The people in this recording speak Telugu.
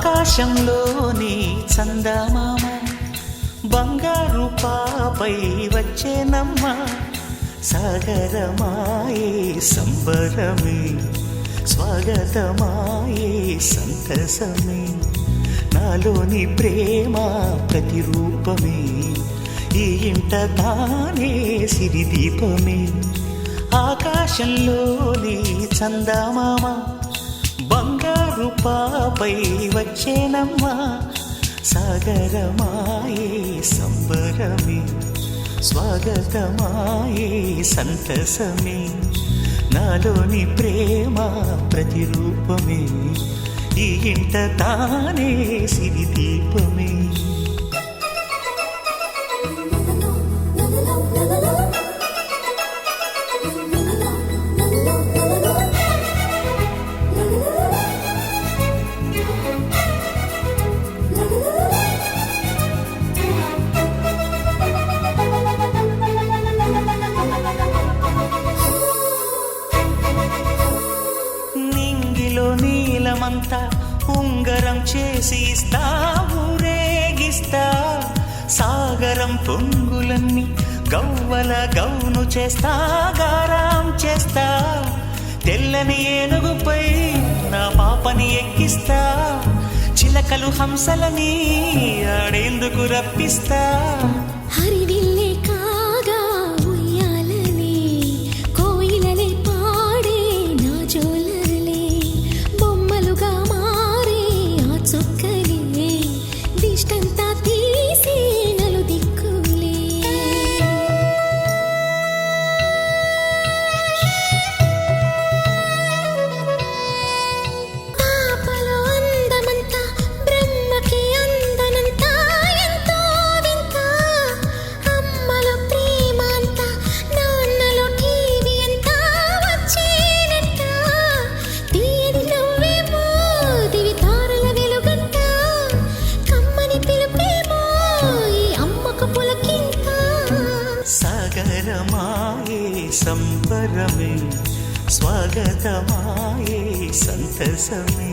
ఆకాశంలోని చందమామ బంగారు పాపై వచ్చేనమ్మ సాగరమాయే సంబరమే స్వాగతమాయే సంతసమే నాలోని ప్రేమ ప్రతిరూపమే ఈ ఇంట తానే సిరిదీపమే ఆకాశంలోని చందమామ బంగారు పాపై వచ్చేనమ్మా సాగరమాయే సంబరమే స్వాగతమాయే సంతసమే నాలోని ప్రేమ ప్రతిరూపమే ఈ ఇంట తానే సిరిదీపమే నీలమంతా ఉంగరం చేసి ఇస్తా ఊరేగిస్తా సాగరం పొంగులన్నీ గవ్వల గౌను చేస్తా గారాం చేస్తా తెల్లని ఏనుగుపై నా పాపని ఎక్కిస్తా చిలకలు హంసలని ఆడేందుకు రప్పిస్తా హరివిల్లే కాగా ఉయ్యాలనే కోయిలలే పాడే నా జోలలే బొమ్మలుగా మారే ఆ చుక్కలే దిష్టంతా తీసి నలు దిక్కులే పాపలో అందమంతా బ్రహ్మకి అందనంతా ఎంతో వింత అమ్మలో ప్రేమ అంతా నాన్నలో టీవీ అంతా వచ్చేనంట తీయని నవ్వేమో దివి తారల వెలుగంట కమ్మని పిలుపేమో ఈ అమ్మకు పులకింత సాగరమాయే సంబరమే స్వాగతమాయే సంతసమే